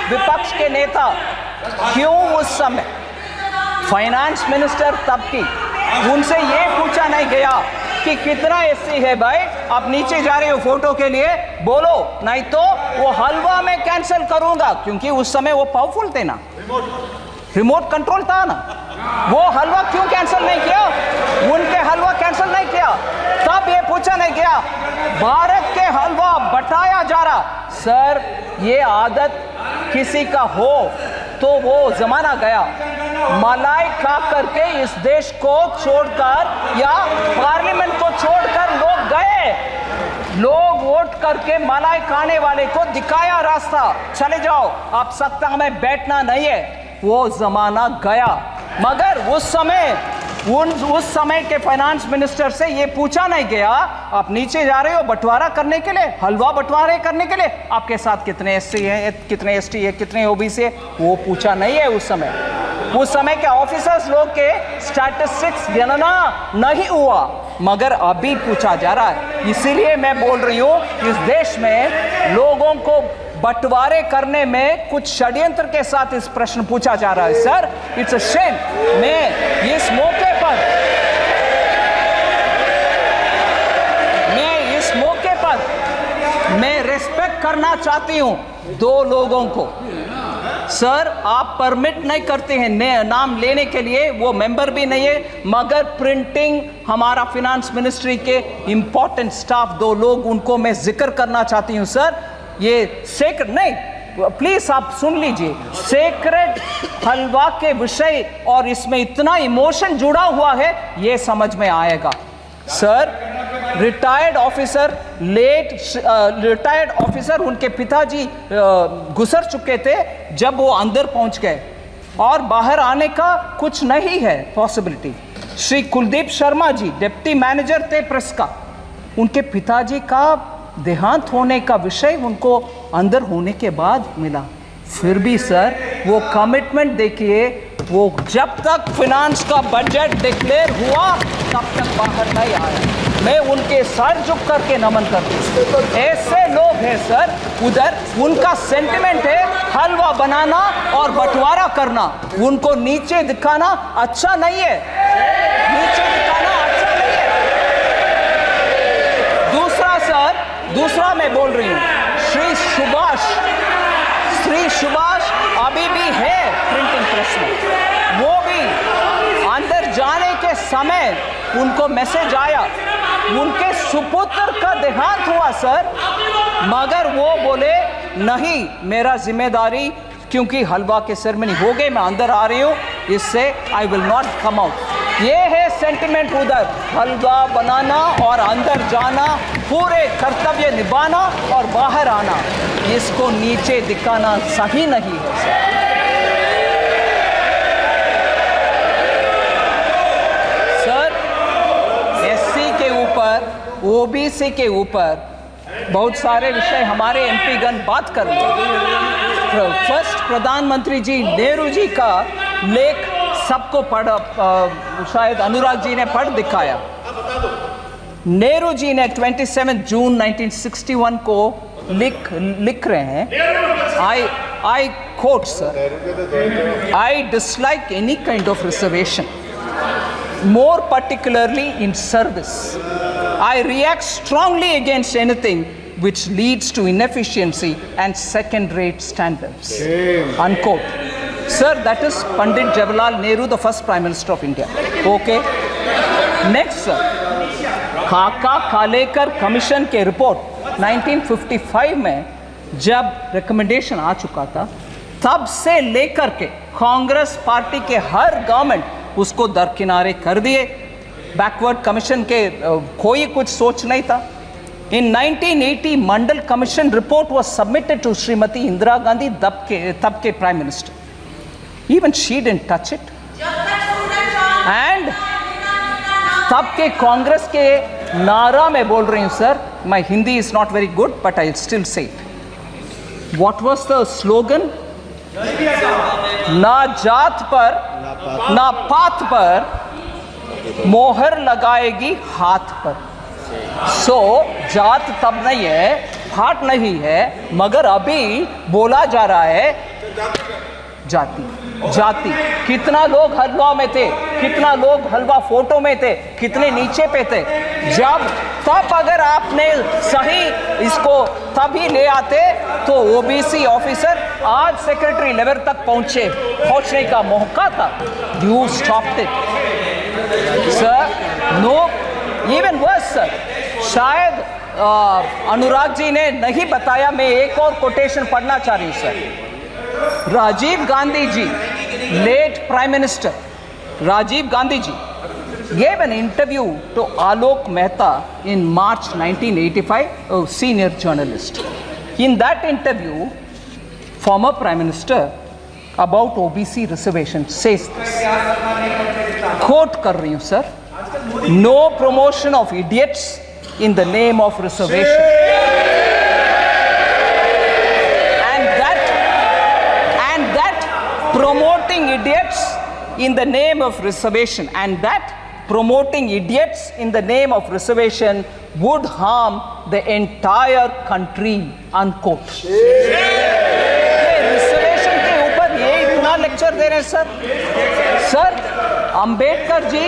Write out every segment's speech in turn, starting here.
विपक्ष के नेता क्यों उस समय फाइनेंस मिनिस्टर तब की उनसे ये पूछा नहीं गया कि कितना एससी है भाई, आप नीचे जा रहे हो फोटो के लिए, बोलो नहीं तो वो हलवा में कैंसिल करूंगा, क्योंकि उस समय वो पावरफुल थे ना, रिमोट कंट्रोल था ना। वो हलवा क्यों कैंसिल नहीं किया, उनके हलवा कैंसिल नहीं किया, तब ये पूछा नहीं गया। भारत के हलवा बटाया जा रहा। सर ये आदत किसी का हो तो वो जमाना गया। मलाई खा करके इस देश को छोड़कर या पार्लियामेंट को छोड़कर लोग गए, लोग वोट करके मलाई खाने वाले को दिखाया रास्ता, चले जाओ, आप सत्ता में बैठना नहीं है, वो जमाना गया। मगर उस समय के फाइनेंस मिनिस्टर से ये पूछा नहीं गया, आप नीचे जा रहे हो बंटवारा करने के लिए, हलवा बंटवारे करने के लिए, आपके साथ कितने एससी हैं, कितने एसटी है, कितने ओबीसी है, वो पूछा नहीं है। उस समय के ऑफिसर्स लोग के स्टैटिस्टिक्स गणना नहीं हुआ, मगर अभी पूछा जा रहा है। इसीलिए मैं बोल रही हूँ इस देश में लोगों को बंटवारे करने में कुछ षड्यंत्र के साथ इस प्रश्न पूछा जा रहा है। Sir it's a shame. मैं इस मौके पर मैं रिस्पेक्ट करना चाहती हूं दो लोगों को। सर आप परमिट नहीं करते हैं नाम लेने के लिए, वो मेंबर भी नहीं है, मगर प्रिंटिंग हमारा फिनेंस मिनिस्ट्री के इंपॉर्टेंट स्टाफ दो लोग, उनको मैं जिक्र करना चाहती हूं। सर ये सेक्रेट नहीं, प्लीज आप सुन लीजिए, सेक्रेट हलवा के विषय और इसमें इतना इमोशन जुड़ा हुआ है, ये समझ में आएगा। सर रिटायर्ड ऑफिसर उनके पिताजी गुजर चुके थे जब वो अंदर पहुंच गए और बाहर आने का कुछ नहीं है possibility. Shri Kuldeep Sharma ji deputy manager थे प्रेस का, उनके पिताजी का देहांत होने का विषय उनको अंदर होने के बाद मिला, फिर भी सर वो कमिटमेंट देखिए, वो जब तक फिनांस का बजट डिक्लेयर हुआ तब तक बाहर नहीं आया। मैं उनके सर झुक करके नमन करती हूँ। ऐसे लोग हैं सर, उधर उनका सेंटिमेंट है हलवा बनाना और बंटवारा करना, उनको नीचे दिखाना अच्छा नहीं है, नीचे दिखाना अच्छा नहीं है। दूसरा मैं बोल रही हूँ, श्री सुभाष अभी भी है प्रिंटिंग प्रेस में, वो भी अंदर जाने के समय उनको मैसेज आया, उनके सुपुत्र का देहांत हुआ सर, मगर वो बोले नहीं मेरा जिम्मेदारी, क्योंकि हलवा के सेरेमनी हो गई, मैं अंदर आ रही हूँ, इससे I will not come out. ये है सेंटिमेंट उधर, हलवा बनाना और अंदर जाना, पूरे कर्तव्य निभाना और बाहर आना, इसको नीचे दिखाना सही नहीं है सर। एससी के ऊपर, ओबीसी के ऊपर बहुत सारे विषय हमारे एमपी गण बात कर रहे हैं। फर्स्ट प्रधानमंत्री जी नेहरू जी का लेख सबको शायद अनुराग जी ने पढ़ दिखाया। नेहरू जी ने 27 जून 1961 को लिख रहे हैं, I quote sir, I dislike any kind of reservation, more particularly in service. I react strongly against anything which leads to inefficiency and second-rate standards. Unquote. Sir, that is Pandit Jawaharlal Nehru, the first Prime Minister of India. Okay. Next, sir. खाका खालेकर commission के report 1955 में जब recommendation आ चुका था, तब से लेकर के कांग्रेस पार्टी के हर गवर्नमेंट उसको दरकिनारे कर दिए। बैकवर्ड कमीशन के कोई कुछ सोच नहीं था। In 1980, Mandal commission report was submitted to Shrimati Indira Gandhi, तब के prime minister. Even she didn't touch it. And तब के कांग्रेस के नारा में बोल रही हूँ sir, my Hindi is not very good, but I'll still say it. What was the slogan? ना जात पर ना पात पर मोहर लगाएगी हाथ पर। सो जात तब नहीं है, स्टार्ट नहीं है, मगर अभी बोला जा रहा है जाति जाति। कितना लोग हलवा में थे, कितना लोग हलवा फोटो में थे, कितने नीचे पे थे। जब तब अगर आपने सही इसको तभी ले आते तो ओबीसी ऑफिसर आज सेक्रेटरी लेवल तक पहुंचने का मौका था। You stopped it sir. No, even worse sir, शायद अनुराग जी ने नहीं बताया, मैं एक और कोटेशन पढ़ना चाह रही हूं sir. Rajiv Gandhi ji, late Prime Minister Rajiv Gandhi ji gave an interview to Alok Mehta in March 1985, a senior journalist. In that interview, former Prime Minister about OBC reservation says this, quote कर रही हूँ sir, no promotion of idiots in the name of reservation. Promoting idiots in the name of reservation, and that promoting idiots in the name of reservation would harm the entire country, unquote. Reservation के ऊपर ये इतना lecture दे रहे हैं sir. Ambedkar ji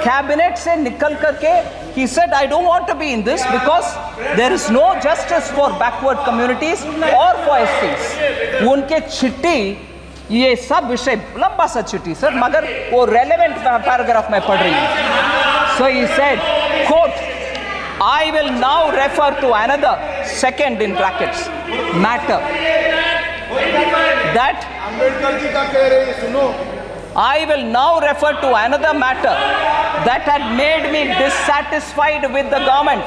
cabinet से निकल करके he said, I don't want to be in this because there is no justice for backward communities or for SCs. उनके चिट्ठी, ये सब विषय लंबा सा चिट्ठी सर, मगर वो रेलेवेंट पैराग्राफ में पढ़ रही हूँ। So he said, quote, I will now refer to another, second in brackets, matter that Ambedkar ji का कह रहे हैं, सुनो। I will now refer to another matter that had made me dissatisfied with the government.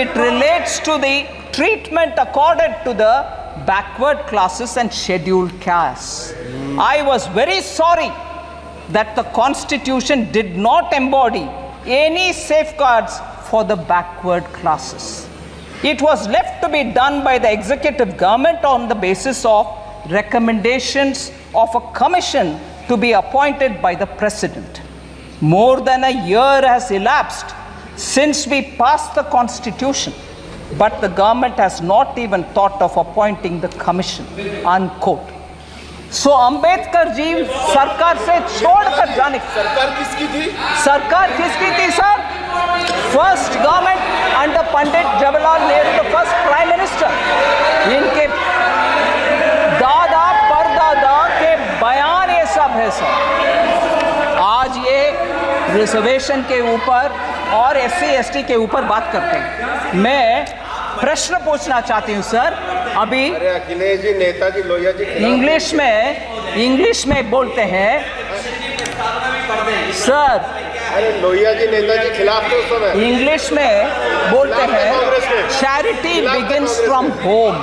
It relates to the treatment accorded to the backward classes and scheduled castes. I was very sorry that the Constitution did not embody any safeguards for the backward classes. It was left to be done by the executive government on the basis of recommendations of a commission to be appointed by the President. More than a year has elapsed since we passed the Constitution, but the government has not even thought of appointing the commission, unquote. So Ambedkar ji सरकार से छोड़कर जाने, सरकार किसकी थी? सरकार किसकी थी sir? First government under Pandit Jawaharlal Nehru, the first prime minister. इनके दादा परदादा के बयान ये सब है सर। आज ये रिजर्वेशन के ऊपर और SC ST के ऊपर बात करते हैं। मैं प्रश्न पूछना चाहती हूँ सर। अभी अखिलेश जी, नेताजी, लोहिया जी इंग्लिश में बोलते हैं सर। अरे लोहिया जी नेताजी खिलाफ थे उस समय। इंग्लिश में बोलते हैं चैरिटी बिगिंस फ्रॉम होम।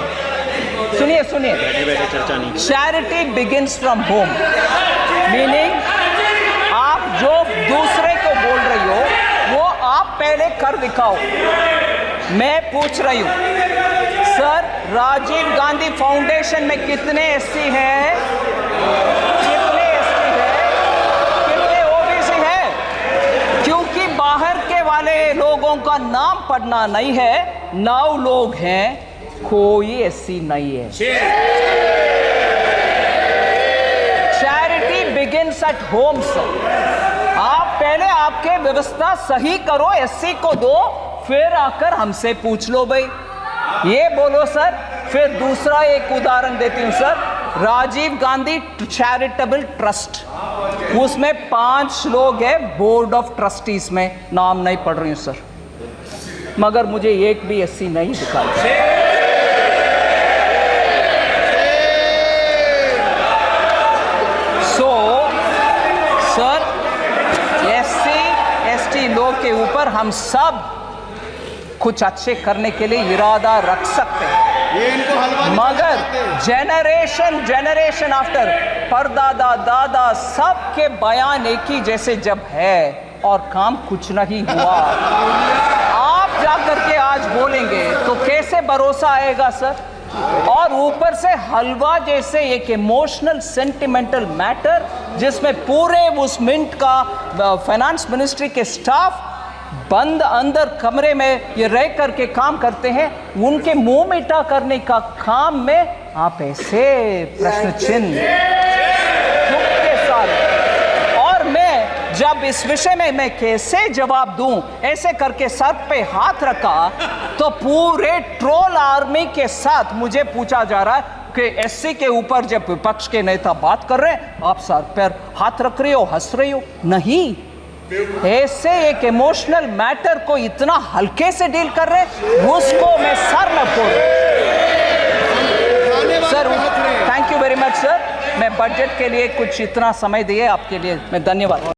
सुनिए charity begins from home, meaning आप जो दूसरे को बोल रही हो वो आप पहले कर दिखाओ। मैं पूछ रही हूँ सर, राजीव गांधी फाउंडेशन में कितने SC हैं, कितने ST हैं, कितने OBC हैं? क्योंकि बाहर के वाले लोगों का नाम पढ़ना नहीं है। 9 लोग हैं, कोई SC नहीं है। Charity begins at home sir. आप पहले आपके व्यवस्था सही करो, SC को दो, फिर आकर हमसे पूछ लो भाई। ये बोलो सर। फिर दूसरा एक उदाहरण देती हूं sir, Rajiv Gandhi charitable trust, उसमें 5 लोग हैं बोर्ड ऑफ ट्रस्टीज में, नाम नहीं पढ़ रही हूं सर, मगर मुझे एक भी SC नहीं दिखा। सो सर, SC ST लोग के ऊपर हम सब कुछ अच्छे करने के लिए इरादा रख सकते हैं, मगर जनरेशन आफ्टर परदादा दादा सबके बयान एक ही जैसे जब है और काम कुछ नहीं हुआ, आप जाकर के आज बोलेंगे तो कैसे भरोसा आएगा सर? और ऊपर से हलवा जैसे एक इमोशनल सेंटिमेंटल मैटर जिसमें पूरे उस मिंट का फाइनेंस मिनिस्ट्री के स्टाफ बंद अंदर कमरे में ये रह करके काम करते हैं, उनके मुंह मीठा करने का काम में आप ऐसे प्रश्न चिन्ह दुख के साथ, और मैं जब इस विषय में मैं कैसे जवाब दूं, ऐसे करके सर पे हाथ रखा तो पूरे ट्रोल आर्मी के साथ मुझे पूछा जा रहा है कि एससी के ऊपर जब विपक्ष के नेता बात कर रहे हैं आप सर पर हाथ रख रही हो, हंस रही हो। नहीं, ऐसे एक इमोशनल मैटर को इतना हल्के से डील कर रहे हैं, उसको मैं सर न फोड़। Sir thank you very much sir, मैं बजट के लिए कुछ इतना समय दिए आपके लिए मैं धन्यवाद।